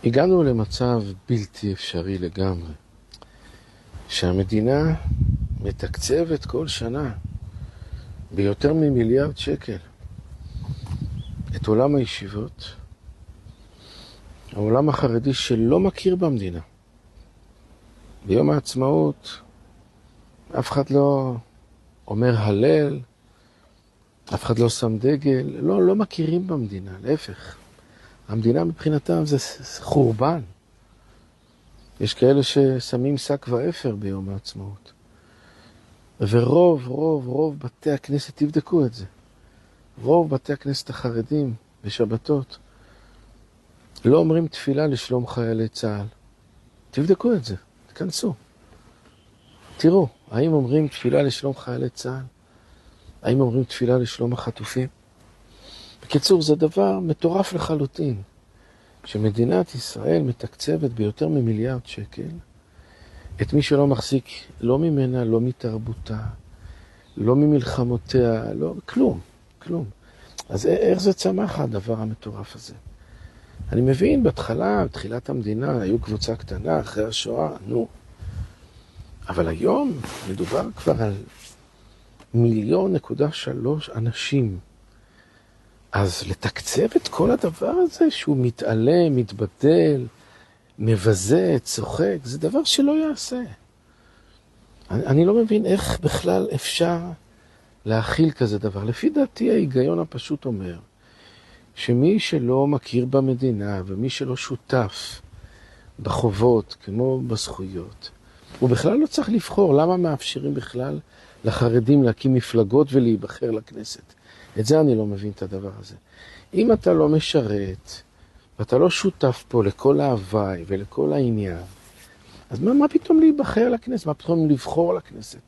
הגענו למצב בלתי אפשרי לגמרי, שהמדינה מתקצבת כל שנה ביותר ממיליארד שקל את עולם הישיבות, העולם החרדי שלא מכיר במדינה. ביום העצמאות אף אחד לא אומר הלל, אף אחד לא שם דגל, לא מכירים במדינה, להפך. המדינה מבחינתם זה חורבן. יש כאלה ששמים שק ואפר ביום העצמאות. ורוב בתי הכנסת, תבדקו את זה. רוב בתי הכנסת החרדים בשבתות לא אומרים תפילה לשלום חיילי צה"ל. תבדקו את זה, תכנסו. תראו, האם אומרים תפילה לשלום חיילי צה"ל? האם אומרים תפילה לשלום החטופים? בקיצור, זה דבר מטורף לחלוטין, שמדינת ישראל מתקצבת ביותר ממיליארד שקל את מי שלא מחזיק לא ממנה, לא מתרבותה, לא ממלחמותיה, לא, כלום. אז איך זה צמח הדבר המטורף הזה? אני מבין, בתחילת המדינה, היו קבוצה קטנה אחרי השואה, אבל היום מדובר כבר על 1.3 מיליון אנשים. אז לתקצב את כל הדבר הזה שהוא מתעלם, מתבטל, מבזה, צוחק, זה דבר שלא יעשה. אני לא מבין איך בכלל אפשר להכיל כזה דבר. לפי דעתי ההיגיון הפשוט אומר שמי שלא מכיר במדינה ומי שלא שותף בחובות כמו בזכויות, הוא בכלל לא צריך לבחור. למה מאפשרים בכלל לחרדים להקים מפלגות ולהיבחר לכנסת? את זה אני לא מבין, את הדבר הזה. אם אתה לא משרת ואתה לא שותף פה לכל ההוואי ולכל העניין, אז מה פתאום להיבחר לכנסת? מה פתאום לבחור לכנסת?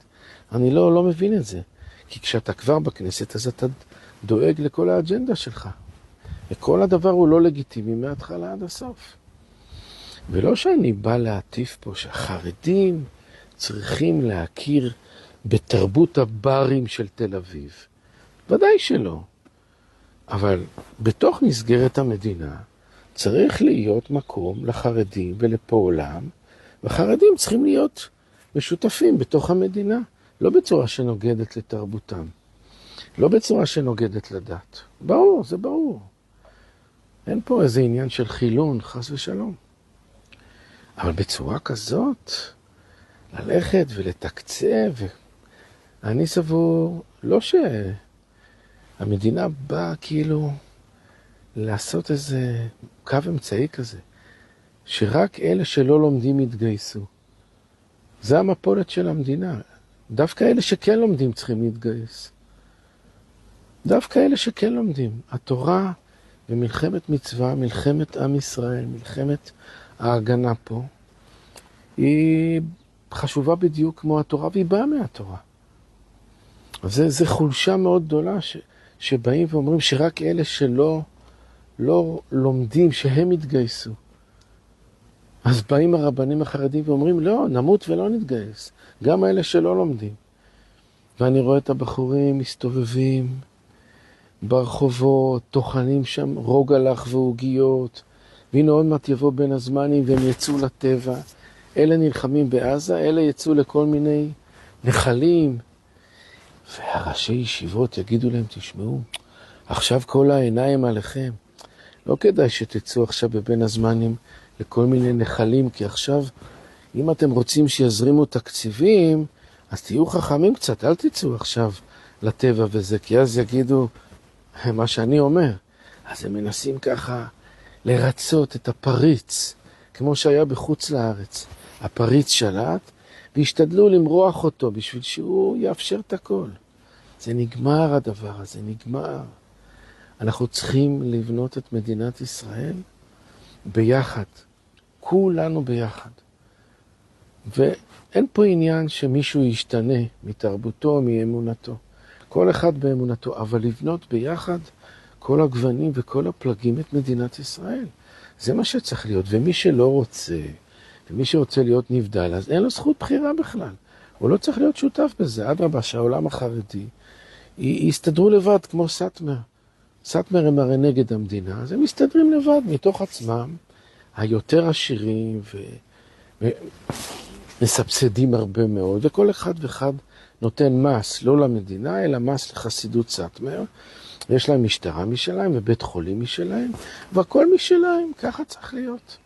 אני לא מבין את זה. כי כשאתה כבר בכנסת, אז אתה דואג לכל האג'נדה שלך. וכל הדבר הוא לא לגיטימי מההתחלה עד הסוף. ולא שאני בא להטיף פה שהחרדים צריכים להכיר בתרבות הברים של תל אביב. ודאי שלא. אבל בתוך מסגרת המדינה צריך להיות מקום לחרדים ולפועלם, והחרדים צריכים להיות משותפים בתוך המדינה, לא בצורה שנוגדת לתרבותם, לא בצורה שנוגדת לדת. ברור, זה ברור. אין פה איזה עניין של חילון, חס ושלום. אבל בצורה כזאת, ללכת ולתקצב, אני סבור, לא שהמדינה באה כאילו לעשות איזה קו אמצעי כזה, שרק אלה שלא לומדים יתגייסו. זה המפולת של המדינה. דווקא אלה שכן לומדים צריכים להתגייס. דווקא אלה שכן לומדים. התורה ומלחמת מצווה, מלחמת עם ישראל, מלחמת ההגנה פה, היא חשובה בדיוק כמו התורה, והיא באה מהתורה. זה חולשה מאוד גדולה שבאים ואומרים שרק אלה שלא לומדים, שהם יתגייסו. אז באים הרבנים החרדים ואומרים, לא, נמות ולא נתגייס. גם אלה שלא לומדים. ואני רואה את הבחורים מסתובבים ברחובות, טוחנים שם רוגלח ועוגיות, והנה עוד מעט יבוא בין הזמנים והם יצאו לטבע. אלה נלחמים בעזה, אלה יצאו לכל מיני נחלים. והראשי ישיבות יגידו להם, תשמעו, עכשיו כל העיניים עליכם. לא כדאי שתצאו עכשיו בבין הזמנים לכל מיני נחלים, כי עכשיו, אם אתם רוצים שיזרימו תקציבים, אז תהיו חכמים קצת, אל תצאו עכשיו לטבע וזה, כי אז יגידו מה שאני אומר. אז הם מנסים ככה לרצות את הפריץ, כמו שהיה בחוץ לארץ. הפריץ שלט, והשתדלו למרוח אותו בשביל שהוא יאפשר את הכל. זה נגמר הדבר הזה, נגמר. אנחנו צריכים לבנות את מדינת ישראל ביחד, כולנו ביחד. ואין פה עניין שמישהו ישתנה מתרבותו, מאמונתו. כל אחד באמונתו, אבל לבנות ביחד כל הגוונים וכל הפלגים את מדינת ישראל. זה מה שצריך להיות, ומי שלא רוצה, ומי שרוצה להיות נבדל, אז אין לו זכות בחירה בכלל. הוא לא צריך להיות שותף בזה. אדרבה, שהעולם החרדי יסתדרו לבד כמו סאטמר. סאטמר הם הרי נגד המדינה, אז הם מסתדרים לבד מתוך עצמם. היותר עשירים ומסבסדים הרבה מאוד, וכל אחד ואחד נותן מס, לא למדינה, אלא מס לחסידות סאטמר. יש להם משטרה משלהם ובית חולים משלהם, והכל משלהם, ככה צריך להיות.